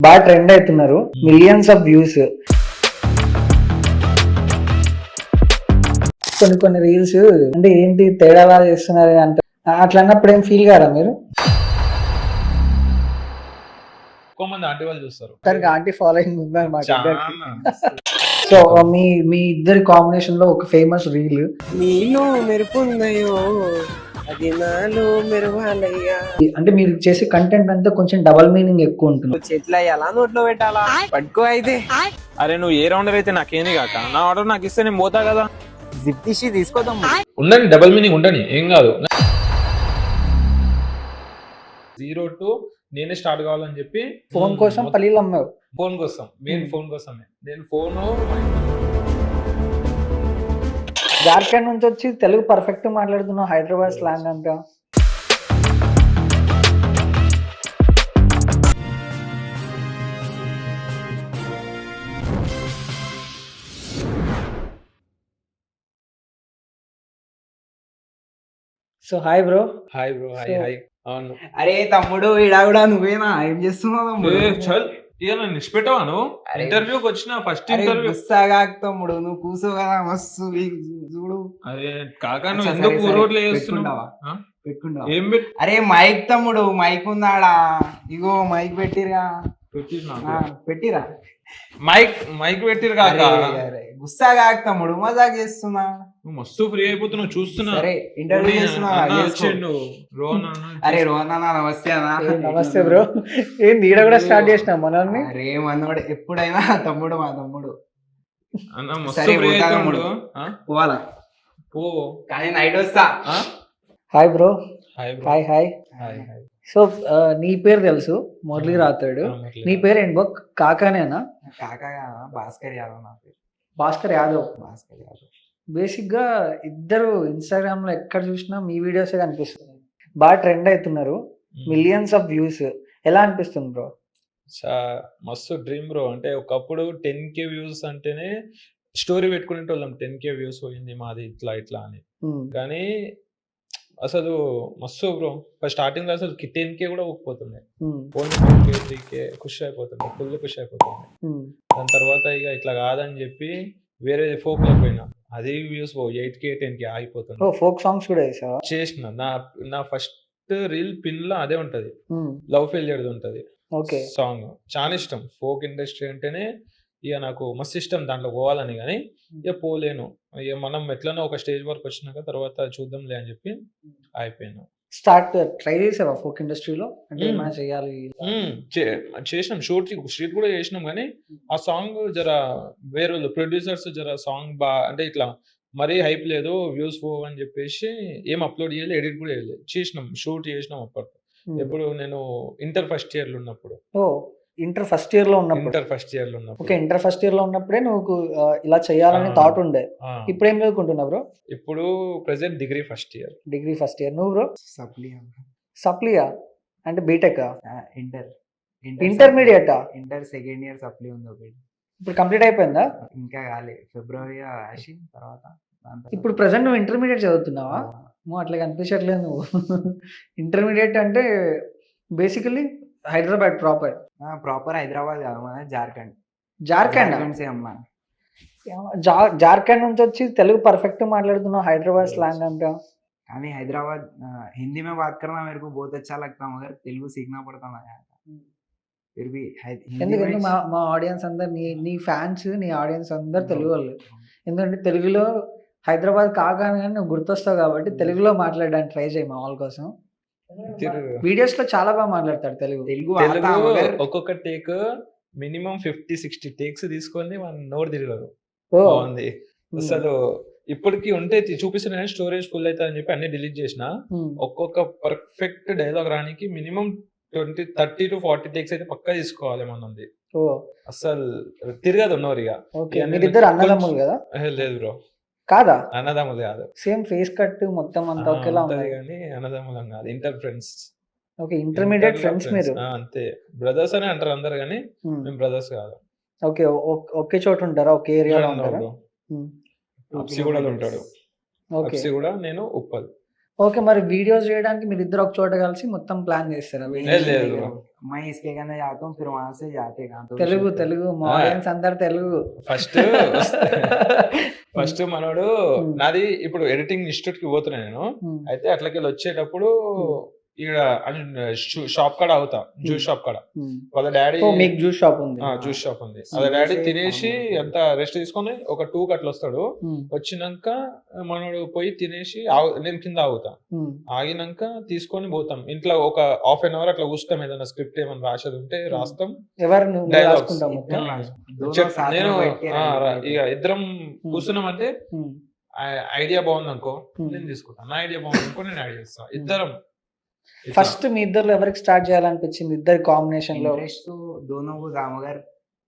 బాగా ట్రెండ్ అవుతున్నారు, millions of views. కొన్ని రీల్స్ అంటే ఏంటి తేడాలా చేస్తున్నారు అంటే అట్లా అన్నప్పుడు ఏం ఫీల్ కారా మీరు? ఎక్కువ మంది ఆంటీ వాళ్ళు చూస్తారు. దానికి ఆంటీ ఫాలోయింగ్ ఉందన్నమాట. చాలా. సో మీ మీ ఇద్దరి కాంబినేషన్ లో ఒక ఫేమస్ రీల్, నీలో మెరుపుందయో అది నాలో మెరవాలయ్యా. అంటే మీరు చేసే కంటెంట్ అంతా కొంచెం డబల్ మీనింగ్ ఎక్కువ ఉంటుంది. చెట్ల ఎలా నోట్లో పెట్టాలా పట్టుకో అయితే. అరే నువ్వు ఏ రౌండర్ అయితే నాకేంది కాక, నా ఆర్డర్ నాకు ఇస్తే నేను పోతా కదా. జిప్ తీసి తీసుకోదాం. ఉండండి, డబల్ మీనింగ్ ఉండని, ఏం కాదు. 0 to నేనే స్టార్ట్ కావాలని చెప్పి ఫోన్ కోసం పల్లీలు అమ్మావు. ఫోన్ కోసం, మెయిన్ ఫోన్ కోసమే. నేను ఫోన్ జార్ఖండ్ నుంచి వచ్చి తెలుగు పర్ఫెక్ట్ మాట్లాడుతున్నావు, హైదరాబాద్ స్లాంగ్ అంతా. So hi bro. Hi bro, hi hi. అవును. అరే తమ్ముడు ఇడా కూడా నువ్వేనా ఏం చేస్తున్నావు తమ్ముడు? చల్ ఇక నన్ను నిష్పెట్టవా నువ్వు? ఇంటర్వ్యూకి వచ్చిన ఫస్ట్ ఇంటర్వ్యూ. గుస్సాగా తమ్ముడు నువ్వు కూసో కదా మస్తు చూడు. అరే కాకా నువ్వు ఎందుకు రోడ్లు వేస్తున్నావా? పెట్టుకుంటావా? ఏం పెట్టి అరే మైక్ తమ్ముడు, మైక్ ఉందాడా? ఇగో మైక్ పెట్టిరా. పెట్టిరా మైక్ పెట్టిరు కాక. గుస్సాగా తమ్ముడు మజాక్ చేస్తున్నా. నువ్వు మస్తు ఫ్రీ అయిపోతున్నావు చూస్తున్నా. సరే ఇంటర్వ్యూ చేస్తున్నా. అరే రోహన్ అన్న నమస్తే అన్న. నమస్తే బ్రో. ఏంది ఈడ కూడా స్టార్ట్ చేసిన మనల్ని? అరే మనోడు ఎప్పుడైనా తమ్ముడు, మా తమ్ముడు. అన్న మస్తు సరే ఫ్రీ పోతా అవుతున్నాడు. పోవాలా పో. కానీ నైట్ వస్తా. Hi bro. Hi bro. Hi hi. Hi hi. So నీ పేరు తెలుసు, మురళీ రాతాడు. నీ పేరు ఏంటి బ్రో? కాకానేనా? కాకా భాస్కర్ యాదవ్ నా పేరు. భాస్కర్ యాదవ్. భాస్కర్ యాదవ్. బేసిక్ గా ఇద్దరు ఇన్స్టాగ్రామ్ లో ఎక్కడ చూసినా మీ వీడియోస్ కనిపిస్తుంది. బాగా ట్రెండ్ అవుతున్నారు, మిలియన్స్ ఆఫ్ వ్యూస్. ఎలా అనిపిస్తుంది బ్రో? మస్తు డ్రీమ్ బ్రో. అంటే ఒకప్పుడు 10K వ్యూస్ అంటేనే స్టోరీ పెట్టుకునేటోళ్ళం. 10K వ్యూస్ పోయింది మాది ఇట్లా ఇట్లా అని. కానీ అసలు మస్తు బ్రో. ఫస్ట్ స్టార్టింగ్ లో అసలు 10K కూడా పోకపోతుండే. 4K 3K ఖుషి అయిపోతుండే, ఫుల్ ఖుషి అయిపోతుండే. దాని తర్వాత ఇక ఇట్లా కాదని చెప్పి వేరే ఫోక్ లో పోయినా, అది వ్యూస్ 8K 10K ఆగిపోతుంది. ఫోక్ సాంగ్స్ కూడా చేసిన నా ఫస్ట్ రీల్ పిన్ లో అదే ఉంటది, లవ్ ఫెయిల్యూర్ ఉంటది సాంగ్. చాలా ఇష్టం ఫోక్ ఇండస్ట్రీ అంటేనే. ఇక నాకు మస్తు ఇష్టం దాంట్లో పోవాలని, కానీ ఇక పోలేను. ఇక మనం ఎట్లనో ఒక స్టేజ్ వరకు వచ్చినాక తర్వాత చూద్దాంలే అని చెప్పి అయిపోయాను. స్టార్ట్ ట్రై చేసావా ఫోక్ ఇండస్ట్రీలో? అంటే ఏమైనా చేయాలి? చేసినాం, షూట్ కూడా చేసినాం. కానీ ఆ సాంగ్ జర వేరే ప్రొడ్యూసర్స్ జర సాంగ్ అంటే ఇట్లా మరీ హైప్ లేదు, వ్యూస్ పోవు అని చెప్పేసి ఏం అప్లోడ్ చేయలేదు, ఎడిట్ కూడా చేయలేదు. షూట్ చేసినాం అప్పట్లో. ఎప్పుడు నేను ఇంటర్ ఫస్ట్ ఇయర్ లో ఉన్నప్పుడు. ఇంటర్ ఫస్ట్ ఇయర్ లో ఉన్నప్పుడు. ఓకే, ఇంటర్ ఫస్ట్ ఇయర్ లో ఉన్నప్పుడే నువ్వు ఇలా చేయాలని థాట్ ఉండే. ఇప్పుడు ఏం చదువుకుంటున్నావు బ్రో? ఇప్పుడు ప్రెసెంట్ డిగ్రీ ఫస్ట్ ఇయర్. నువ్వు బ్రో? సప్లియా అంటే BTech? Intermediate. Inter second year supply ఉంది ఒకటి. ఇప్పుడు కంప్లీట్ అయిపోయిందా? ఇంకా కాలే, ఫిబ్రవరి రాసి తర్వాత. ఇప్పుడు ప్రెసెంట్ నువ్వు ఇంటర్మీడియట్ చదువుతున్నావా? అట్లా కనిపించట్లేదు నువ్వు. ఇంటర్మీడియట్ అంటే బేసికలీ హైదరాబాద్ ప్రాపర్ హైదరాబాద్ కాదు, మన జార్ఖండ్. జార్ఖండ్ నుంచి వచ్చి తెలుగు పర్ఫెక్ట్ మాట్లాడుతున్నావు, హైదరాబాద్ స్లాంగ్ అంతా. కానీ హైదరాబాద్ हिंदी में बात करना मेरे को बहुत अच्छा लगता है, मगर तेलुगु सीखना पड़ता ना यार. फिर भी ఎందుకంటే మా ఆడియన్స్ అందరు నీ ఫ్యాన్స్, నీ ఆడియన్స్ అందరు తెలుగు వాళ్ళు. ఎందుకంటే తెలుగులో హైదరాబాద్ కాగానే నువ్వు గుర్తొస్తావు కాబట్టి తెలుగులో మాట్లాడడానికి ట్రై చేయి మా వాళ్ళ కోసం. వీడియోస్ లో చాలా బాగా మాట్లాడతాడు తెలుగు. ఒక్కొక్క టేక్ మినిమం 50-60 టేక్స్ తీసుకొని మన నోరు తిరగదు. బాగుంది అసలు. ఇప్పటికి ఉంటే చూపిస్తున్నా, స్టోరేజ్ ఫుల్ అవుతుంది అని చెప్పి అన్ని డిలీట్ చేసిన. ఒక్కొక్క పర్ఫెక్ట్ డైలాగ్ రానికి మినిమం 30 to 40 టేక్స్ అయితే పక్కా తీసుకోవాలి మనది. అసలు తిరగదు నోరుగా. మీరిద్దరు అన్నదమ్ములు కదా? లేదు బ్రో, కాదా? అన్నదమ్ములు కాదు. సేమ్ ఫేస్ కట్ మొత్తం అంతా ఒకేలా ఉంది కానీ అన్నదమ్ములం కాదు, inter friends. Okay, intermediate friends మీరు. అంతే, బ్రదర్స్ అని అంటారు అందరు, కానీ మేము బ్రదర్స్ కాదు. ఓకే, ఒకే చోట ఉంటారా? ఒకే ఏరియాలో ఉంటారా? అప్సిగూడలో ఉంటాడు. అప్సిగూడ, నేను ఉప్పల్. ఓకే, మరి వీడియోస్ చేయడానికి మీరు ఇద్దరు ఒక చోట కలిసి మొత్తం ప్లాన్ చేస్తారా? లేదు मैं इसके कहने जाता हूँ, फिर वहां से जाते कहाँ तो తెలుగు shoot पे। తెలుగు మా ఆ. ఆడియన్స్ అందరు తెలుగు. ఫస్ట్ ఫస్ట్ మనోడు ఉమ్. నాది ఇప్పుడు ఎడిటింగ్ ఇన్స్టిట్యూట్ కి పోతున్నా నేను. ఉమ్. అయితే అట్లకి వచ్చేటప్పుడు ఉమ్. ఈడ షాప్ కాడ అవుతా, జ్యూస్ షాప్ కాడ ఉమ్. వాళ్ళ డాడీ ఓ మీకు జ్యూస్ షాప్ ఉంది. జ్యూస్ షాప్ ఉంది. వాళ్ళ డాడీ తినేసి తినేసి అమ్మ. అంత రెస్ట్ తీసుకొని ఒక 2 అట్లా వస్తాడు. ఉమ్. వచ్చినాక మనోడు పోయి తినేసి నేను కింద ఆగుతా. ఉమ్. ఆగినాక తీసుకొని పోతాం ఇంట్లో ఒక హాఫ్ అన్ అవర్ అట్లా కూర్చుంటాం. ఏదైనా స్క్రిప్ట్ ఏమైనా రాసేది ఉంటే రాస్తాం. ఎవరు నువ్వు Dialogues. రాసుకుంటావు మొత్తం? दोनों साथ నేను में बैठ के ఇక ఇద్దరం కూర్చున్నామంటే ఉమ్. ఐడియా బాగుంది అనుకో Hmm. నేను తీసుకుంటా, నా ఐడియా బాగుంది అనుకో నేను ఐడియా ఇస్తా. ఇద్దరం ఇట్లా. ఫస్ట్ మీ ఇద్దరు ఎవరికి స్టార్ట్ చేయాలనిపించింది ఇద్దరి కాంబినేషన్ లో? इंटरेस्ट तो दोनों को था, मगर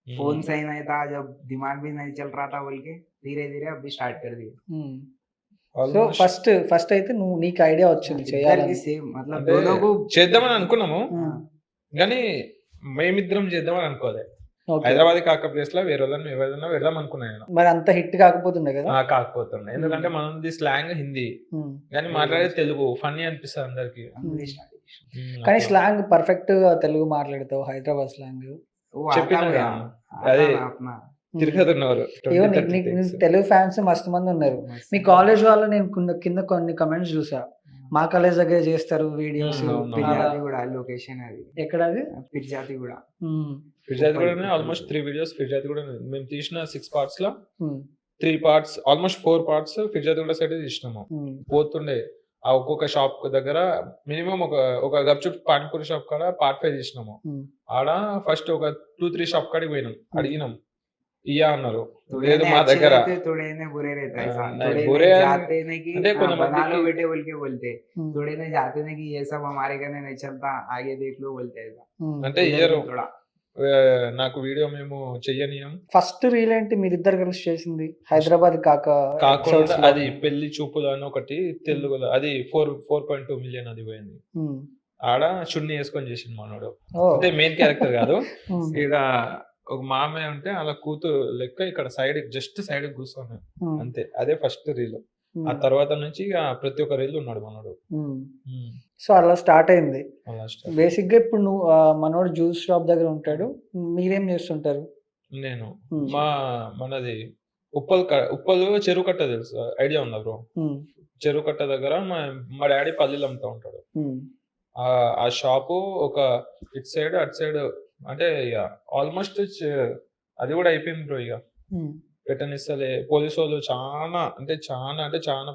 फोन सही नहीं था, जब दिमाग भी नहीं चल रहा था बोल के धीरे धीरे अभी स्टार्ट कर दिया। సో ఫస్ట్ అయితే నువ్వు నీకు ఐడియా వచ్చింది इधर చేయాలని. की सेम मतलब అంటే दोनों को చేద్దామని అనుకున్నాము ఉమ్. కానీ మేమిద్దరం చేద్దామని అనుకోలే. ఓకే. హైదరాబాద్ కాక ప్లేస్ లో వేరే వాళ్ళని ఎవరైనా వెళ్దాం అనుకున్నాను నేను. మరి అంత హిట్ కాకపోతుండే కదా? కాకపోతుండే ఎందుకంటే మనది స్లాంగ్ హిందీ ఉమ్. కానీ మాట్లాడేది తెలుగు. ఫన్నీ అనిపిస్తుంది అందరికి. अंग्रेज स्टार्ट కానీ స్లాంగ్ పర్ఫెక్ట్ గా తెలుగు మాట్లాడతావు, హైదరాబాద్ స్లాంగ్. वो చెప్పినా आता కదా. है అదే. आता अपना తిరుగుతున్నారు నీకు తెలుగు ఫ్యాన్స్ మస్తు మంది ఉన్నారు. మీ కాలేజ్ వాళ్ళు నేను కింద కొన్ని కమెంట్స్ చూసా, మా కాలేజ్ దగ్గర చేస్తారు వీడియోస్. అవును. పిర్జాతి కూడా లొకేషన్ అది, ఎక్కడ అది? పిర్జాతి కూడా. ఫిర్జాద్ కూడా ఆల్మోస్ట్ 3 వీడియోస్ ఫిర్జాద్ కూడా మేము తీసిన 6 పార్ట్స్ లో ఉమ్. 3 పార్ట్స్ ఆల్మోస్ట్ 4 పార్ట్స్ ఫిర్జాద్ కూడా సైడ్ తీసినాము. ఉమ్. పోతుండే ఆ ఒక్కొక్క షాప్ దగ్గర మినిమం ఒక గప్చుప్ పానీపూరి షాప్ కాడ పార్ట్ 5 తీసినాము. ఉమ్. ఆడ ఫస్ట్ ఒక 2-3 షాప్ కాడికి పోయినాం, అడిగినాం ఇయ్యా అన్నారు. थोड़े లేదు ने మా अच्छे దగ్గర रहते, थोड़े ने बुरे रहता है ऐसा। नहीं, थोड़े बुरे ने जाते नहीं कि అంటే हाँ, కొంతమందికి- बना लो बेटे बोल के बोलते, ఉమ్. थोड़े ने जाते नहीं कि ये सब हमारे करने नहीं चलता, आगे देख लो बोलते ऐसा। ఉమ్. అంటే उधर ఇయ్యరు. भी थोड़ा నాకు వీడియో మేము చెయ్యనియం. ఫస్ట్ రీల్ ఏంటి మీరిద్దరు కలిసి చేసింది? హైదరాబాద్ కాకుండా కాకుండా అది పెళ్లి చూపులు అని ఒకటి తెలుగులో, అది 4.2 మిలియన్ అది పోయింది. ఉమ్. ఆడ చున్నీ వేసుకొని చేసింది మనోడు. ఓ. అంటే మెయిన్ క్యారెక్టర్ కాదు. ఉమ్. ఈడ ఒక మామయ్య ఉంటే అలా కూతురు లెక్క ఇక్కడ సైడ్ జస్ట్ సైడ్ కూర్చొని ఉమ్. అంతే. అదే ఫస్ట్ రీల్. ఉమ్. ఆ తర్వాత నుంచి ఇక ప్రతి ఒక్క రీల్ ఉన్నాడు మనోడు. ఉమ్. సో అలా స్టార్ట్ అయింది. అలా start. బేసిక్ గా ఇప్పుడు నువ్వు మనోడు జ్యూస్ షాప్ దగ్గర ఉంటాడు, మీరేం చేస్తుంటారు? నేను ఉమ్. మనది ఉప్పల్ చెరువు కట్ట తెలుసు, ఐడియా ఉందా బ్రో? ఉమ్. చెరువు కట్ట దగ్గర మా డాడీ పల్లీలు అమ్ముతా ఉంటాడు. ఉమ్. ఆ షాపు ఒక ఇటు సైడ్ అటు సైడ్ అంటే ఇక ఆల్మోస్ట్ అది కూడా అయిపోయింది బ్రో. ఇక ఉమ్. పెట్టనిస్తలే పోలీసు వాళ్ళు చాలా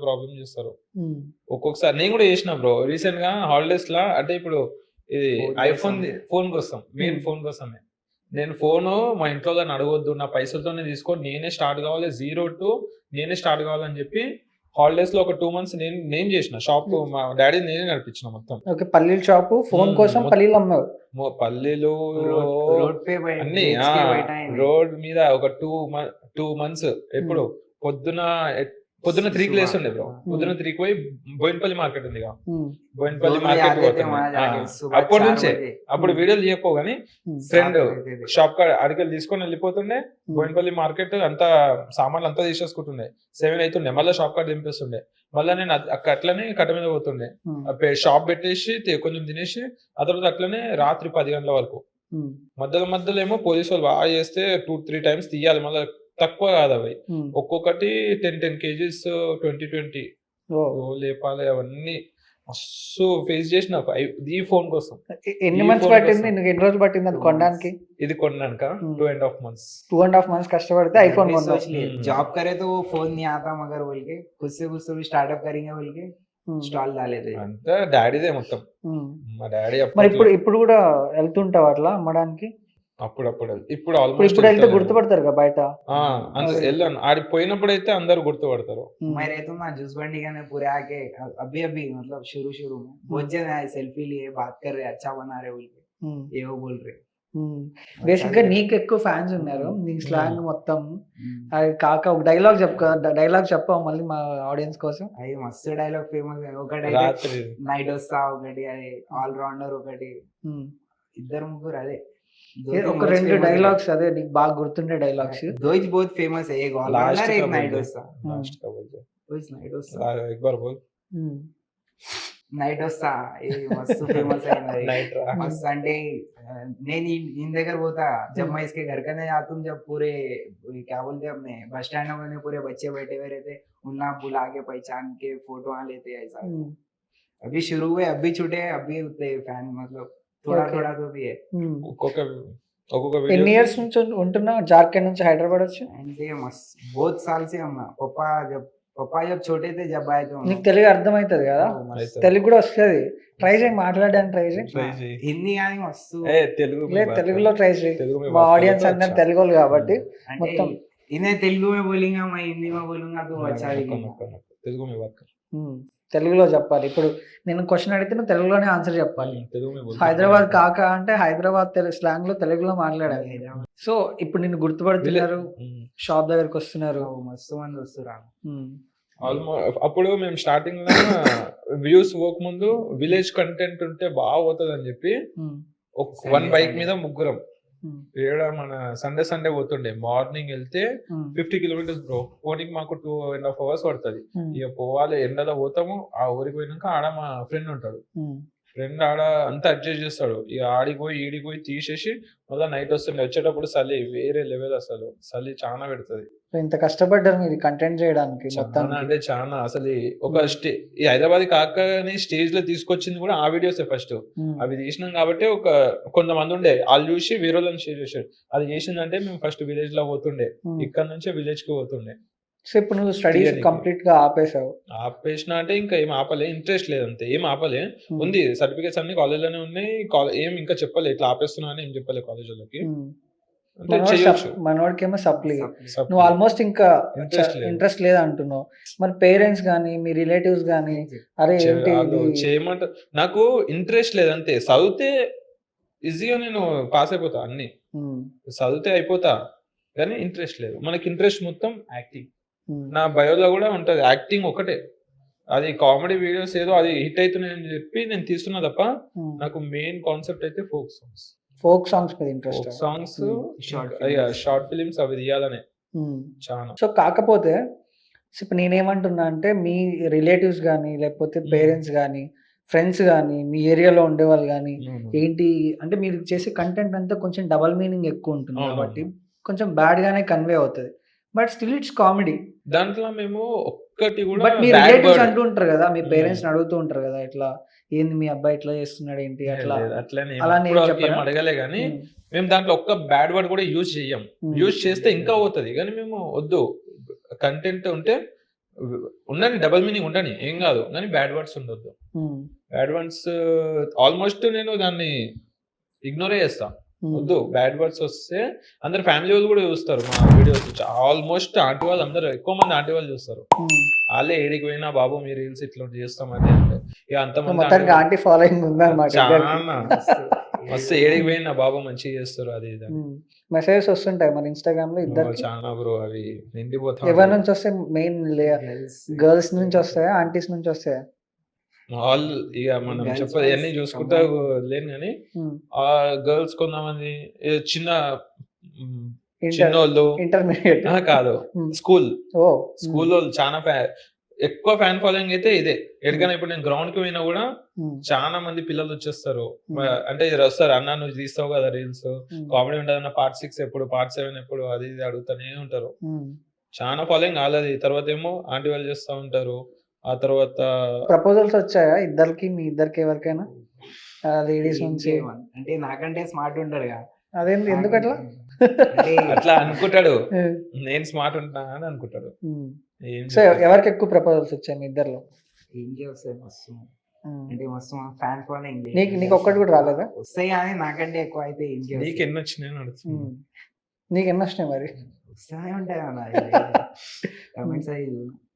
ప్రాబ్లం చేస్తారు. ఉమ్. ఒక్కొక్కసారి నేను కూడా చేసిన బ్రో రీసెంట్ గా హాలిడేస్ లా. అంటే ఇప్పుడు ఇది Phone ఐఫోన్ ఫోన్ కోసం మెయిన్ ఫోన్ కోసమే నేను ఫోన్ మా ఇంట్లో దాన్ని అడగొద్దు, నా పైసలతోనే తీసుకొని నేనే స్టార్ట్ కావాలి, 0 to నేనే స్టార్ట్ కావాలని చెప్పి హాలిడేస్ లో ఒక 2 months నేను చేసిన షాప్. మా డాడీ నేనే నడిపించిన మొత్తం. ఓకే. పల్లీల షాప్, ఫోన్ కోసం మొత్తం. పల్లీలు అమ్మావు. పల్లీలు रोड पे बैठ అన్ని बेच के बैठा है नहीं। రోడ్ మీద ఒక 2 months ఎప్పుడు పొద్దున 3కి లేస్తుండే బ్రో. పొద్దున 3కి పోయి బోయినపల్లి మార్కెట్ ఉంది. ఉమ్. బోయినపల్లి दोनों ही మార్కెట్ आते थे वहाँ जाके सुबह అప్పటి 4 నుంచే. बजे। అప్పుడు వీడియోలు చేయకపో గానీ ఉమ్. ఫ్రెండ్ साथ रहते थे। షాప్ కాడ అడిగలు తీసుకొని వెళ్ళిపోతుండే. బోయినపల్లి మార్కెట్ అంతా సామాన్లు అంతా తీసేసుకుంటుండే. 7 అవుతుండే, మళ్ళీ షాప్ కాడ దింపేస్తుండే. మళ్ళీ నేను అట్లనే కట్ట మీద పోతుండే. ఉమ్. షాప్ పెట్టేసి కొంచెం తినేసి ఆ తర్వాత అట్లనే రాత్రి 10 గంటల వరకు. ఉమ్. మధ్యలో ఏమో పోలీసు వాళ్ళు బాగా చేస్తే 2-3 times తీయాలి. మళ్ళీ తక్కువ కాదు అవి, ఉమ్. ఒక్కొక్కటి 10 kgs 20 ఓ. లేపాలి. అవన్నీ మస్తు ఫేస్ చేసిన ఈ ఫోన్ కోసం. ఎన్ని ఈ మంత్స్ phone పట్టింది కోసం. నీకు? ఎన్ని రోజులు పట్టింది అది 2 కొనడానికి? ఇది కొన్నాక 2.5 months. 2.5 months కష్టపడితే ఐఫోన్ भी కొన్నావు. सोच लिए हम्म। जॉब करे तो वो फोन नहीं आता, मगर बोल के खुद से भी स्टार्टअप करेंगे बोल के ఉమ్. स्टॉल डाले थे। అంతా డాడీదే మొత్తం. ఉమ్. మా డాడీ మరి ఇప్పుడు కూడా వెళ్తుంటావు అట్లా అమ్మడానికి? అప్పుడప్పుడు ఇప్పుడు ఇప్పుడు ఆల్మోస్ట్ వెళ్తే గుర్తుపడతారు కదా బయట. వెళ్ళాను. ఆడికి పోయినప్పుడు అయితే అందరు గుర్తుపడతారు. ఉమ్. मैं रहता हूँ ना जूस बंडी का पूरे आके अभी मतलब शुरू में बहुत जन आए, सेल्फी लिए, बात कर रहे, अच्छा बना रहे बोल के, ఉమ్. ये वो बोल रहे। బేసిక్ గా నీకు ఎక్కువ ఫ్యాన్స్ ఉన్నారు, నీ స్లాంగ్ మొత్తం. हम्म। అది కాక ఒక డైలాగ్ చెప్పావు మళ్ళీ మా ఆడియన్స్ కోసం. అయ్యి మస్తు డైలాగ్ ఫేమస్ ఒకటి రాత్రి నైట్ వస్తా, ఒకటి ఆల్ రౌండర్, ఒకటి ఉమ్. ఇద్దరు ముగ్గురు అదే ఒక 2 డైలాగ్స్ అదే నీకు బాగా గుర్తుండే డైలాగ్స్. दो ही बहुत फेमस है, एक ऑल लास्ट राउंडर, एक का नाइट बोल वस्ता। लास्ट का बोल वो इस नाइट वस्ता एक बार बोल. ఉమ్. నైట్ వస్తా ఇది మస్తు ఫేమస్ అయింది నైట్ రా मस्त అంటే నేను इन దగ్గర పోతా जब मैं इसके घर करने जाता हूँ जब पूरे क्या बोलते हैं अपने बस स्टैंड में पूरे बच्चे बैठे हुए रहते उन्हें बुला के पहचान के फोटो लेते हैं ऐसा अभी शुरू हुए अभी छूटे अभी उतने फैन मतलब थोड़ा Okay. थोड़ा तो भी है ఒక్కొక్క ఎన్ని వీడియో ఇయర్స్ నుంచి ఉంటున్నావు జార్ఖండ్ నుంచి హైదరాబాద్ వచ్చి? एंड मस्त बहुत साल से हम पापा जब छोटे थे जब आए थे हम నీకు लोग, తెలుగు అర్థమవుతుంది కదా? तो मस्त అయితే తెలుగు కూడా వస్తుంది, ట్రై చేయి, మాట్లాడడానికి ట్రై చేయి. ట్రై చేయి. हिंदी కానీ మస్తు ఏ తెలుగు में లేదు बात తెలుగులో कर. ట్రై చేయి. తెలుగు में మా बात ఆడియన్స్ करो तो అందరు अच्छा. తెలుగు వాళ్ళు కాబట్టి అంటే మొత్తం इन्हें तेलुगु में बोलेंगे मैं हिंदी में बोलूंगा तो हाँ, अच्छा नको, लगेगा नको, नको. తెలుగు में बात कर. తెలుగులో చెప్పాలి. ఇప్పుడు నేను క్వశ్చన్ అడిగితే నువ్వు తెలుగులోనే ఆన్సర్ చెప్పాలి. తెలుగు में बोल. హైదరాబాద్ కాక అంటే హైదరాబాద్ స్లాంగ్ లో తెలుగులో మాట్లాడాలి. సో ఇప్పుడు నిన్ను గుర్తుపడుతున్నారు, షాప్ దగ్గరకు వస్తున్నారు. మస్తు మంది వస్తున్నారు ఉమ్, ఆల్మోస్ట్ అప్పుడు మేము స్టార్టింగ్ లో వ్యూస్ పోక ముందు విలేజ్ కంటెంట్ ఉంటే బాగా పోతుంది అని చెప్పి ఉమ్, వన్ బైక్ మీద ముగ్గురం ఉమ్, ఏడ మన సండే పోతుండే. మార్నింగ్ వెళ్తే ఉమ్, 50 కిలోమీటర్స్ బ్రో. పోనీకి మాకు 2.5 hours పడుతుంది. ఉమ్, ఇక పోవాలి, ఎండలో పోతాము. ఆ ఊరికి పోయినాక ఆడ మా ఫ్రెండ్ ఉంటాడు. ఉమ్, ఫ్రెండ్ ఆడ అంతా అడ్జస్ట్ చేస్తాడు. ఇక ఆడిపోయి ఈడిపోయి తీసేసి మళ్ళీ నైట్ వస్తుండే. వచ్చేటప్పుడు చలి వేరే లెవెల్, అసలు చలి చాలా పెడుతుంది. సో ఇంత కష్టపడ్డారు మీరు కంటెంట్ చేయడానికి చాలా మొత్తానికి. అంటే చాలా అసలు ఒక ఈ హైదరాబాద్ కాకని స్టేజ్ లో తీసుకొచ్చింది కూడా ఆ వీడియోస్ ఫస్ట్. ఉమ్, అవి తీసినాం కాబట్టి కొంతమంది ఉండే వాళ్ళు చూసి వేరే వాళ్ళని షేర్ చేశారు. అది చేసిందంటే మేము ఫస్ట్ విలేజ్ లో పోతుండే, ఉమ్. ఇక్కడ నుంచే విలేజ్ కి పోతుండే. సో ఇప్పుడు నువ్వు స్టడీస్ తీయనీకి. కంప్లీట్ గా ఆపేసావు. ఆపేసిన అంటే ఇంకా ఏం ఆపలే, ఇంట్రెస్ట్ లేదంతే, ఏం ఆపలే. ఉమ్, ఉంది సర్టిఫికేట్స్ అన్ని కాలేజ్ లోనే ఉన్నాయి. ఏం ఇంకా చెప్పలే ఇట్లా ఆపేస్తున్నా అని ఏం చెప్పలే కాలేజ్ వాళ్ళకి. ఉమ్. అంటే చేయొచ్చు. మనోడికేమో సప్లీ. Supply. నువ్వు ఆల్మోస్ట్ ఇంకా Interest లేదు. ఇంట్రెస్ట్ లేదు అంటున్నావు. మరి పేరెంట్స్ గానీ మీ రిలేటివ్స్ గానీ అరే ఏంటి వాళ్ళు ఇది? చేయమంటారు. నాకు ఇంట్రెస్ట్ లేదంతే. చదివితే ఈజీగా నేను పాస్ అయిపోతా అన్ని. ఉమ్, చదివితే అయిపోతా కానీ ఇంట్రెస్ట్ లేదు. మనకి ఇంట్రెస్ట్ మొత్తం యాక్టింగ్. ఉమ్, నా బయోలో కూడా ఉంటది యాక్టింగ్ ఒకటే. అది కామెడీ వీడియోస్ ఏదో అది హిట్ అవుతున్నాయని చెప్పి నేను తీస్తున్నా తప్ప ఉమ్. నాకు మెయిన్ కాన్సెప్ట్ అయితే ఫోక్ సాంగ్స్. ఫోక్ సాంగ్స్ మీద interest. Folk songs, Short short films అవి తీయాలనే చాలా. సో కాకపోతే ఇప్పుడు నేనేమంటున్నా అంటే మీ రిలేటివ్స్ కానీ లేకపోతే పేరెంట్స్ కానీ ఫ్రెండ్స్ కానీ మీ ఏరియాలో ఉండేవాళ్ళు కానీ ఏంటి అంటే మీరు చేసే కంటెంట్ అంతా కొంచెం డబల్ మీనింగ్ ఎక్కువ ఉంటుంది అవును. కాబట్టి కొంచెం బ్యాడ్ గానే కన్వే అవుతుంది. But still it's comedy. దాంట్లో మేము ఒక్కటి కూడా but me bad relatives word- అంటూ ఉంటారు కదా, మీ Hmm. పేరెంట్స్ అడుగుతూ ఉంటారు కదా, ఇట్లా ఏంది మీ అబ్బాయి ఇట్లా చేస్తున్నాడు ఏంటి అట్లా. లేదు, అట్లనే ఏం అలానే ఏం ఇప్పటివరకు ఏం చెప్పరా? అడగలే కానీ ఉమ్, మేము దాంట్లో ఒక్క బ్యాడ్ వర్డ్ కూడా యూజ్ చెయ్యం. ఉమ్, యూజ్ చేస్తే ఇంకా పోతుంది కానీ మేము వద్దు. కంటెంట్ ఉంటే ఉండని, డబల్ మీనింగ్ ఉండని, ఏం కాదు కానీ బ్యాడ్ వర్డ్స్ ఉండొద్దు. ఉమ్, బ్యాడ్ వర్డ్స్ ఆల్మోస్ట్ నేను దాన్ని ఇగ్నోరే చేస్తా. ఉమ్, వద్దు. బ్యాడ్ వర్డ్స్ వస్తే అందరు ఫ్యామిలీ వాళ్ళు కూడా చూస్తారు మా వీడియోస్. ఆల్మోస్ట్ ఆంటీ వాళ్ళు అందరూ, ఎక్కువ మంది ఆంటీ వాళ్ళు చూస్తారు. ఉమ్. వాళ్ళే ఏడికి పోయినా బాబు మీ రీల్స్ ఇట్లా చేస్తామని ఇక అంతమంది మొత్తానికి aunty ఆంటీ ఫాలోయింగ్ ఉందన్నమాట. చాలా మస్తు ఏడికి పోయినా బాబు మంచిగా చేస్తారు అది ఇది అని. మెసేజెస్ వస్తుంటాయి మన ఇన్స్టాగ్రామ్ లో ఇద్దరికి. చాలా బ్రో అవి నిండిపోతా ఎవరి నుంచి వస్తాయి? మెయిన్ గర్ల్స్ నుంచి వస్తాయా ఆంటీస్ నుంచి వస్తాయా? ఆల్ ఇక మనం Girls చెప్పదు అన్ని boys చూసుకుంటా combined. లేను కానీ ఉమ్, ఆ గర్ల్స్ కొంతమంది చిన్న ఇంటర్ చిన్నోళ్ళు ఇంటర్మీడియట్ కాదు ఉమ్. స్కూల్ ఓ స్కూల్లో చాలా ఎక్కువ ఫ్యాన్ ఫాలోయింగ్ అయితే ఇదే. ఎక్కడికైనా ఇప్పుడు నేను గ్రౌండ్ కి పోయినా కూడా ఉమ్, చాలా మంది పిల్లలు వచ్చేస్తారు. Hmm. అంటే వస్తారు, అన్న నువ్వు తీస్తావు కదా రీల్స్, ఉమ్, కామెడీ ఉండదన్న పార్ట్ 6 ఎప్పుడు, పార్ట్ 7 ఎప్పుడు, అది ఇది అడుగుతూనే ఉంటారు. ఉమ్. చాలా ఫాలోయింగ్ కాలేదు. తర్వాత ఏమో ఆంటీ వాళ్ళు చేస్తూ ఉంటారు. ఆ తర్వాత ప్రపోజల్స్ వచ్చాయా ఇద్దరికి, మీ ఇద్దరికి ఎవరికైనా లేడీస్ నుంచి? అంటే నాకంటే స్మార్ట్ ఉంటాడు కదా. అదేంటి ఎందుకు అట్లా? అంటే అట్లా అనుకుంటాడు, నేను స్మార్ట్ ఉంటా అని అనుకుంటాడు. ఏం సో చెప్పాలి? ఎవరికి ఎక్కువ ప్రపోజల్స్ వచ్చాయి మీ ఇద్దరిలో? ఇంకే వస్తాయి మస్తు. ఉమ్. అంటే మస్తు ఫ్యాన్ ఫాలోయింగ్. నీకు ఒక్కటి కూడా రాలేదా? వస్తాయి కానీ నాకంటే ఎక్కువ అయితే ఇంకే నీకు ఎన్ని వచ్చినాయి అని అడుగుతున్నా. ఉమ్. నీకు ఎన్ని వచ్చినాయి మరి? వస్తానే ఉంటాయి అన్న కమెంట్స్ అవి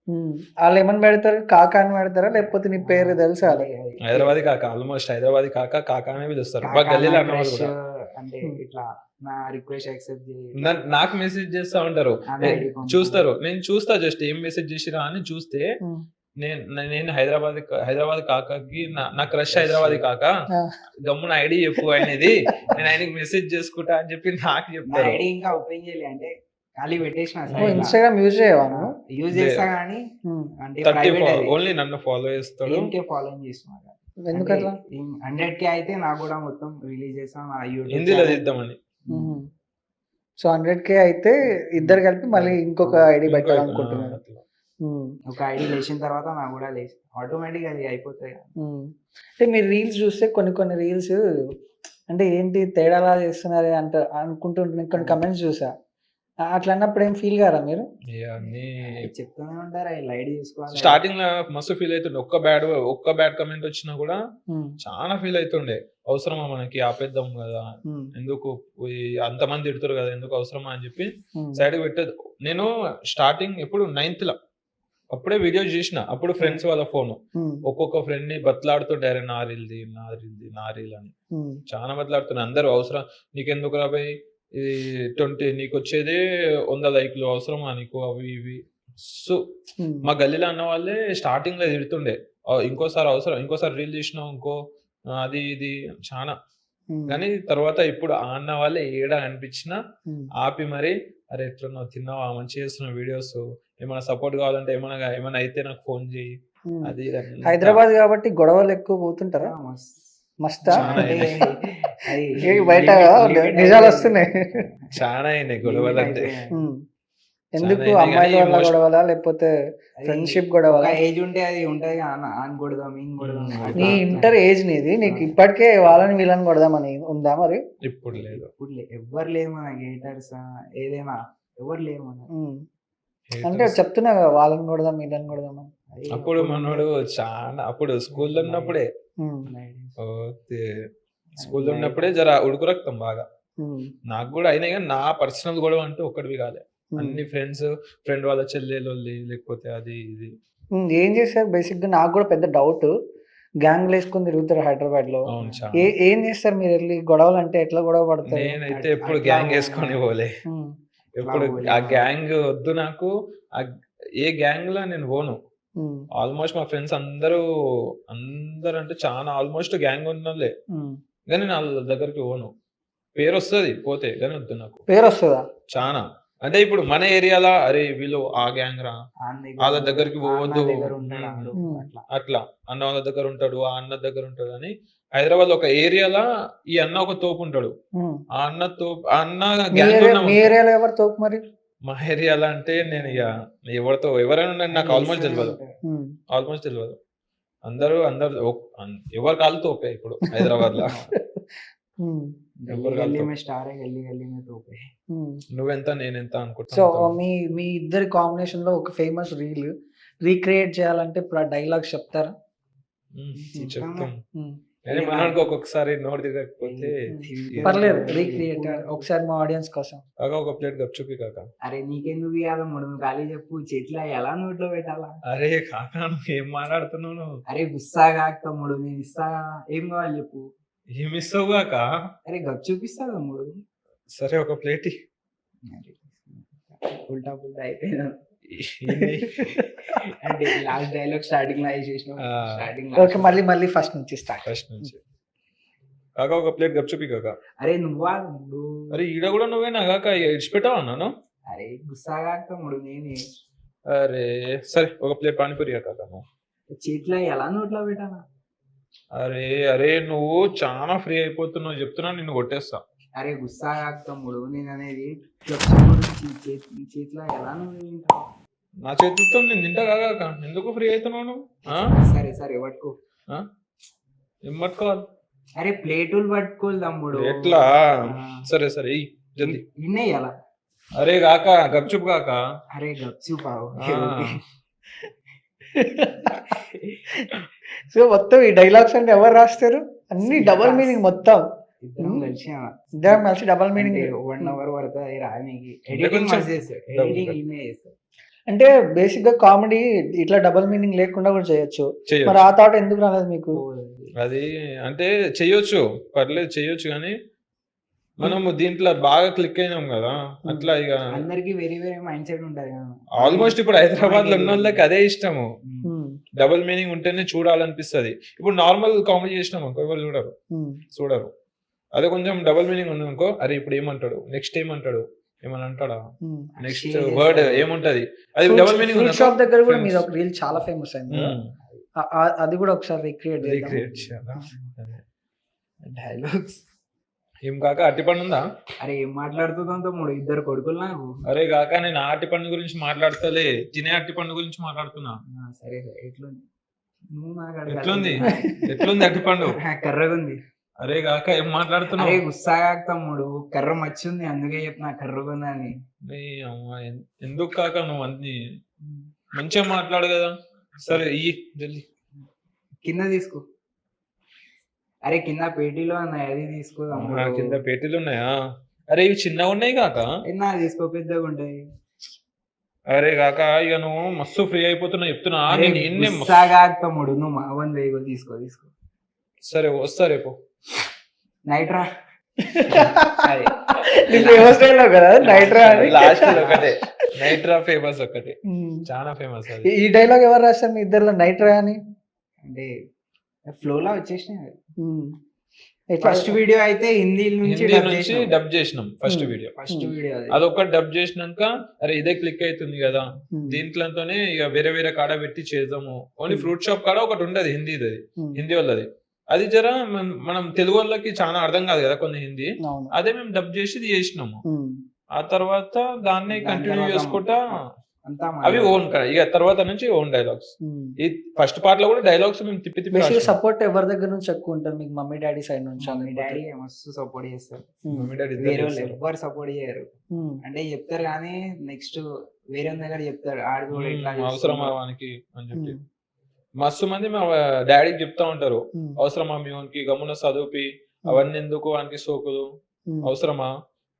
ఉమ్. వాళ్ళు ఏమని పెడతారు? కాకా అని పెడతారా లేకపోతే నీ పేరు తెలుసా వాళ్ళకి? హైదరాబాద్ కాక, ఆల్మోస్ట్ హైదరాబాద్ కాక అనే పిలుస్తారు. కాకా బాగా గల్లీలో నా అన్నవాళ్ళు crush కూడా అంటే ఇట్లా నా రిక్వెస్ట్ యాక్సెప్ట్ చేయి నాకు మెసేజ్ చేస్తా ఉంటారు. అని ఏ, అడిగి కొంచెం. చూస్తారు, నేను చూస్తా జస్ట్ ఏం మెసేజ్ చేసిరా అని చూస్తే ఉమ్. నేను హైదరాబాద్ కాకకి నా క్రష్ హైదరాబాద్ కాక ఆ. గమ్మున ఐడి చెప్పు అనేది, నేను ఆయనకి మెసేజ్ చేసుకుంటా అని చెప్పి నాకు నా చెప్తారు. ఐడి ఇంకా ఓపెన్ చేయలే అంటే ఖాళీ పెట్టేసిన ఓ ఇన్స్టాగ్రామ్ యూజ్ చేయవా నువ్వు? యూజ్ చేస్తా కానీ అంటే 30 ప్రైవేట్ అది ఓన్లీ నన్ను ఫాలో చేస్తాడు. 10K ఫాలోయింగ్ చేస్తున్నా ఎందుకట్లా? 100K అయితే నాకు కూడా మొత్తం రిలీజ్ చేస్తాం ఆ యూట్యూబ్ హిందీలో తీద్దామని. సో 100K అయితే ఇద్దరు కలిపి మళ్ళీ ఇంకొక ఐడి పెట్టాలనుకుంటున్నారు. అట్లా. ఒక ఐడి లేచిన తర్వాత నాకు కూడా లేచి ఆటోమేటిక్ అది అయిపోతాయి కదా. అంటే మీరు రీల్స్ చూస్తే కొన్ని రీల్స్ అంటే ఏంటి తేడాలా చేస్తున్నారు అంట అనుకుంటుంటే కొన్ని కమెంట్స్ చూసా. అట్లా అన్నప్పుడు ఏం ఫీల్ కారా మీరు? ఇక అన్నీ చెప్తూనే ఉంటారు లైట్ చేసుకోవాలి. స్టార్టింగ్ లో మస్తు ఫీల్ అవుతుండే. ఒక్క బ్యాడ్ కమెంట్ వచ్చినా కూడా చాలా ఫీల్ అవుతుండే. అవసరమా మనకి ఆపేద్దాం కదా, ఎందుకు అంతమంది తిడుతారు కదా, ఎందుకు అవసరమా అని చెప్పి సైడ్ పెట్టేది. నేను స్టార్టింగ్ ఎప్పుడు 9th లో అప్పుడే వీడియో చేసిన. అప్పుడు ఫ్రెండ్స్ వాళ్ళ ఫోన్ ఒక్కొక్క ఫ్రెండ్ ని బతలాడుతుంటే అరే నారిల్ది అని చాలా బతలాడుతున్నా. అందరూ అవసరం నీకెందుకు రాబాయి ఇది 20 నీకు వచ్చేదే 100 లైక్లు అవసరమా నీకు అవి ఇవి. సో మా గల్లీలో అన్న వాళ్ళే స్టార్టింగ్ లో తిడుతుండే ఇంకోసారి రీల్ చేసినావు ఇంకో అది ఇది చాలా. కానీ తర్వాత ఇప్పుడు ఆ అన్న వాళ్ళే ఏడా అనిపించినా ఆపి మరి అరే ఎట్లా తిన్నావా మంచిగా చేస్తున్నావు వీడియోస్, ఏమైనా సపోర్ట్ కావాలంటే ఏమైనా అయితే నాకు ఫోన్ చేయి. అది హైదరాబాద్ కాబట్టి గొడవలు ఎక్కువ పోతుంటారా? మస్తా బయట నిజాలు వస్తున్నాయి చాలా అయినాయి గొడవలు. అంటే ఎందుకు అమ్మాయిల వల్ల గొడవలా లేకపోతే ఫ్రెండ్షిప్ గొడవలా? ఏజ్ ఉంటే అది ఉంటది ఆన్ కొడదాం ఈయన కొడదాం. నీ ఇంటర్ ఏజ్ నీది, నీకు ఇప్పటికే వాళ్ళని వీళ్ళని కొడదామని ఉందా మరి? ఇప్పుడు లేదు. ఎవ్వరు లేరు మన గేటర్స్ ఏదైనా ఎవరు లేరు మన. అంటే చెప్తున్నా కదా వాళ్ళని కొడదాం వీళ్ళని కొడదాం అని. అప్పుడు మనోడు చాలా అప్పుడు స్కూల్లో ఉన్నప్పుడే స్కూల్లో ఉన్నప్పుడే జర ఉడుకు రక్తం బాగా నాకు కూడా అయినాయి. కానీ నా పర్సనల్ గొడవ అంటే ఒక్కడివి కాలే. అన్ని ఫ్రెండ్ వాళ్ళ చెల్లెలు లేకపోతే అది ఇది. ఏం చేస్తారు బేసిక్ గా? నాకు కూడా పెద్ద డౌట్. గ్యాంగ్ వేసుకొని తిరుగుతారు హైదరాబాద్ లో. ఏం చేస్తారు మీరు వెళ్ళి? గొడవలు అంటే ఎట్లా గొడవ పడతారు? నేనైతే ఎప్పుడు గ్యాంగ్ వేసుకొని పోలే. ఎప్పుడు ఆ గ్యాంగ్ వద్దు నాకు. ఏ గ్యాంగ్ లో నేను పోను. ఆల్మోస్ట్ మా ఫ్రెండ్స్ అందరూ అంటే చాలా ఆల్మోస్ట్ గ్యాంగ్ ఉన్నోళ్ళే. కానీ నా దగ్గరికి పోను. పేరు వస్తుంది పోతే, కానీ వద్దు నాకు. పేరు వస్తుందా? చాలా అంటే ఇప్పుడు మన ఏరియాలో అరే వీళ్ళు ఆ గ్యాంగ్ రా, వాళ్ళ దగ్గరికి పోవద్దు అట్లా. అన్న వాళ్ళ దగ్గర ఉంటాడు, ఆ అన్న దగ్గర ఉంటాడు అని. హైదరాబాద్ ఒక ఏరియాలో ఈ అన్న ఒక తోపు ఉంటాడు. ఆ అన్న ఏరియాలో ఎవరు తోపు మరి? మా ఏరియాలో అంటే నేను ఇక ఎవరైనా నాకు ఆల్మోస్ట్ తెలియదు. అందరూ ఎవరు కాళ్ళు తోపే ఇప్పుడు హైదరాబాద్ లో. నువ్వెంత నేనెంత అనుకుంటా. సో మీ ఇద్దరి కాంబినేషన్ లో ఒక ఫేమస్ రీల్ రీక్రియేట్ చేయాలంటే ఇప్పుడు ఆ డైలాగ్స్ చెప్తారా? చెప్తాం. కానీ మనకి ఒక్కొక్కసారి నోట్ తిరగకపోతే పర్లేదు, రీక్రియేట్ ఒకసారి మా ఆడియన్స్ కోసం. కాక ఒక ప్లేట్ గప్చుపి కాక. అరే నీకెందుకు ఇవ్వాలి మూడు ఖాళీ చెప్పు. చేతిలో ఎలా నోట్లో పెట్టాలా? అరే కాక నువ్వు ఏం మాట్లాడుతున్నావు? అరే గుస్సా కాక తమ్ముడు నేను ఇస్తా. ఏం కావాలి చెప్పు. ఏమి ఇస్తావు కాక? అరే గప్ చూపిస్తా తమ్ముడు. సరే ఒక ప్లేట్. ఉల్టా పుల్టా అయిపోయినా అంటే లాస్ట్ డైలాగ్ స్టార్టింగ్ లో చేసిన మళ్ళీ ఫస్ట్ నుంచి కాక ఒక ప్లేట్ గప్చుపి కాక. అరే నువ్వా? అరే ఈడ కూడా నువ్వేనా కాక ఇడిచిపెట్టావు అన్నాను. అరే గుస్సాగా తమ్ముడు నేనే. అరే సరే ఒక ప్లేట్ పానీపూరి కాక. చేతిలో ఎలా నోట్లో పెట్టాలా? అరే నువ్వు చాలా ఫ్రీ అయిపోతున్నావు చెప్తున్నా, నిన్ను కొట్టేస్తా. అరే గుస్సాగా తమ్ముడు నేను అనేది చేతిలో ఎలా నువ్వు నా చేతులతో నేను తింటా కాక. ఎందుకు ఫ్రీ అవుతున్నావు నువ్వు? సరే పట్టుకో. ఏం పట్టుకోవాలి? అరే ప్లేటులు పట్టుకోవాలి తమ్ముడు. ఎట్లా? సరే జల్దీ ఇన్నేయాలా? అరే కాక గప్చుప్ కాక. అరే గప్చుప్. సో మొత్తం ఈ డైలాగ్స్ అంటే ఎవరు రాస్తారు? అన్ని డబల్ మీనింగ్ మొత్తం. ఇద్దరం కలిసి డబల్ మీనింగ్. 1 hour పడుతుంది రానికి. ఎడిటింగ్ చేస్తారు. అంటే బేసిక్ గా కామెడీ ఇట్లా డబల్ మీనింగ్ లేకుండా కూడా చేయొచ్చు. మరి ఆ థాట్ ఎందుకు రాలేదు మీకు? అది అంటే చెయ్యొచ్చు, పర్లేదు చెయ్యొచ్చు. కానీ మనము దీంట్లో బాగా క్లిక్ అయినాం కదా అట్లా. ఇక అందరికి వేరే మైండ్ సెట్ ఉంటది. ఆల్మోస్ట్ ఇప్పుడు హైదరాబాద్ లో ఉన్న వాళ్ళకి అదే ఇష్టము. డబుల్ మీనింగ్ ఉంటేనే చూడాలనిపిస్తుంది. ఇప్పుడు నార్మల్ కామెడీ చేసినాం అనుకో ఎవరు చూడరు. అదే కొంచెం డబుల్ మీనింగ్ ఉంది అనుకో, అరే ఇప్పుడు ఏమంటాడు, నెక్స్ట్ ఏమంటాడు, ఏమని అంటాడా ఉమ్. నెక్స్ట్ Share వర్డ్ చేస్తాడు. ఏముంటది అది fruit double meaning fruit shop దగ్గర కూడా మీద ఒక రీల్ చాలా ఫేమస్ అయింది కదా. అది కూడా ఒకసారి రిక్రియేట్ చేద్దాం. రీక్రియేట్ చేయాలా డైలాగ్స్. ఏం కాక అట్టిపండు ఉందా? అరే ఏం మాట్లాడుతుందో తమ్ముడు, ఇద్దరు కొడుకులు నాకు. అరే కాక నేను ఆ అట్టిపండు గురించి మాట్లాడతలే, తినే అట్టిపండు గురించి మాట్లాడుతున్నా. సరే సరే, ఎట్లుంది నువ్వు నాకు అడగాలి. ఎట్లుంది ఎట్లుంది అట్టిపండు? కర్రగా ఉంది. అరే కాక ఏం అరే మాట్లాడుతున్నావు? గుస్సాగా తమ్ముడు, కర్ర మచ్చింది అందుకే చెప్పిన కర్రగా ఉందని. నీ అమ్మ, ఎందుకు కాక నువ్వు అన్ని మంచిగా మాట్లాడు కదా. సరే ఈ జల్దీ కింద తీసుకో. అరే కింద పేటీలో అన్నాయి, అది తీసుకో తమ్ముడు. కింద పెట్టెలు ఉన్నాయా? అరే ఇవి చిన్నగా ఉన్నాయి కాక. నా తీసుకో, పెద్దగా ఉంటాయి. అరే కాక ఇక నువ్వు మస్తు ఫ్రీ అయిపోతున్నా చెప్తున్నా. అరే నేను ఎన్ని మస్తు- గుస్సాగా తమ్ముడు, నువ్వు మావన్ వేగో తీసుకో తీసుకో. సరే వస్తా రేపు. నైట్ రా. అరే నీ ఫేమస్ డైలాగ్ కదా నైట్ రా అని. లాస్ట్ ఒకటే నైట్రా ఫేమస్ ఒకటి, ఉమ్. చాలా ఫేమస్ అది. ఈ డైలాగ్ ఎవరు రాస్తారు మీ ఇద్దరులో నైట్ రా అని? అంటే ఫ్లోలా వచ్చేసినాయి. ఉమ్. ఎట్లా? ఫస్ట్ వీడియో అయితే హిందీ నుంచి హిందీ నుంచి డబ్ చేసినాం first Hmm. Video. First video అదొకటి డబ్ చేసినాక అరే ఇదే క్లిక్ అవుతుంది కదా, ఉమ్. దీంట్లోనే ఇక వేరే వేరే కాడ పెట్టి చేద్దాము. ఓన్లీ ఫ్రూట్ షాప్ కాడ ఒకటి ఉండదు హిందీది, ఉమ్. హిందీ వాళ్ళది. అది జర మనం తెలుగు వాళ్ళకి చాలా అర్థం కాదు కదా కొన్ని హిందీ, అవును. అదే మేము డబ్ చేసి ఇది చేసినాము. ఉమ్. ఆ తర్వాత దాన్ని దాని కంటిన్యూ తర్వాత చేసుకుంటా అంతా అవి ఓన్ ఇక తర్వాత నుంచి ఓన్ డైలాగ్స్. ఉమ్. ఈ ఫస్ట్ పార్ట్ లో కూడా డైలాగ్స్ మేము తిప్పి తిప్పి బేసిక్గా రాసినాం. సపోర్ట్ ఎవరి దగ్గర నుంచి ఎక్కువ ఉంటుంది మీకు? మమ్మీ డాడీ సైడ్ నుంచి? మమ్మీ డాడీ మస్తు సపోర్ట్ చేస్తారు. మమ్మీ డాడీ ఇద్దరు వేరే వాళ్ళు చేస్తారు. ఎవ్వరు సపోర్ట్ చేయరు. అంటే చెప్తారు కానీ నెక్స్ట్ వేరే దగ్గర చెప్తారు, ఆడు చూడు ఇట్లా అవసరమా చేస్తున్నాడు. వానికి అని చెప్పి మస్తు మంది మా డాడీకి చెప్తా ఉంటారు, అవసరమా మీ వానికి గమ్మున చదువుపి అవన్నీ ఎందుకు వానికి సోకులు, అవసరమా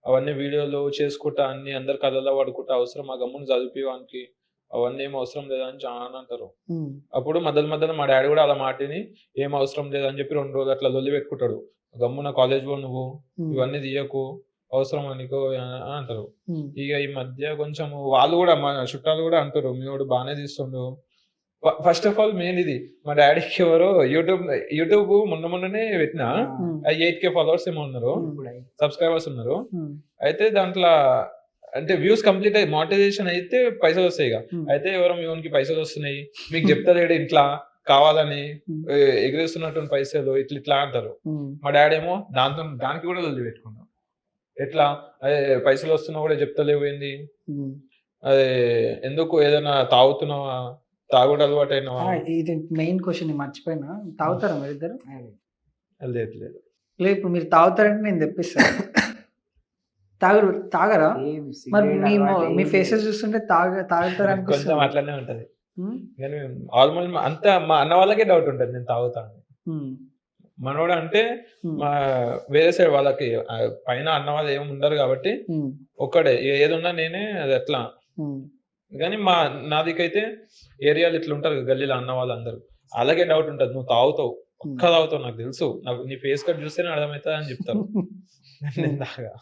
అవన్నీ వీడియోలు చేసుకుంటా అన్ని అందరు కథల్లో పడుకుంటా, అవసరమా గమ్మున చదివి వానికి అవన్నీ ఏం అవసరం లేదని చాలా అంటారు. అప్పుడు మధ్యలో మా డాడీ కూడా అలా మాటిని ఏం అవసరం లేదని చెప్పి 2 రోజులు అట్లా లొల్లి పెట్టుకుంటాడు, గమ్మున కాలేజ్ లో నువ్వు ఇవన్నీ తీయకు అవసరం నీకు అని అంటారు. ఇక ఈ మధ్య కొంచెం వాళ్ళు కూడా మా చుట్టాలు కూడా అంటారు మీ వాడు బాగానే తీస్తుండు. ఫస్ట్ ఆఫ్ ఆల్ మెయిన్ ఇది మా డాడీకి ఎవరో యూట్యూబ్ మొన్ననే పెట్టిన 8K ఫాలోవర్స్ ఏమో ఉన్నారు, సబ్స్క్రైబర్స్ ఉన్నారు. అయితే దాంట్లో అంటే వ్యూస్ కంప్లీట్ అయ్యి మానిటైజేషన్ అయితే పైసలు వస్తాయి ఇక. అయితే ఎవరో మీ ఓన్కి పైసలు వస్తున్నాయి మీకు చెప్తాడు ఇంట్లో కావాలని ఎగిరేస్తున్నట్టు పైసలు ఇట్లా అంటారు. మా డాడీ ఏమో దానికి కూడా వదిలి పెట్టుకున్నాం. ఎట్లా అదే పైసలు వస్తున్నా కూడా చెప్తలేవు ఏంది, అదే ఎందుకు ఏదైనా తాగుతున్నావా, తాగుడు అలవాటు అయినావా? ఇది మెయిన్ క్వశ్చన్ మర్చిపోయినా. తాగుతారా మీరు ఇద్దరు? లేదు లేదు, ఇప్పుడు మీరు తాగుతారంటే నేను తెప్పిస్తాను. తాగరా? మరి మీ ఫేసెస్ చూస్తుంటే తాగుతారు కొంచెం అనిపిస్తుంది. అట్లనే ఉంటది కానీ ఆల్మోస్ట్ అంతా మా అన్న వాళ్ళకే డౌట్ ఉంటది నేను తాగుతాను. మనోడు అంటే మా వేరే సైడ్ వాళ్ళకి పైన అన్న వాళ్ళు ఏమి ఉండరు కాబట్టి ఒక్కడే ఏది ఉన్నా నేనే అది ఎట్లా. కానీ నాదికైతే ఏరియాలు ఇట్లా ఉంటారు గల్లీలో అన్న వాళ్ళందరూ అలాగే డౌట్ ఉంటది, నువ్వు తాగుతావు ఒక్క తాగుతావు నాకు తెలుసు, నాకు నీ ఫేస్ కట్ చూస్తేనే అర్థమవుతుంది అని చెప్తారు. నేను తాగా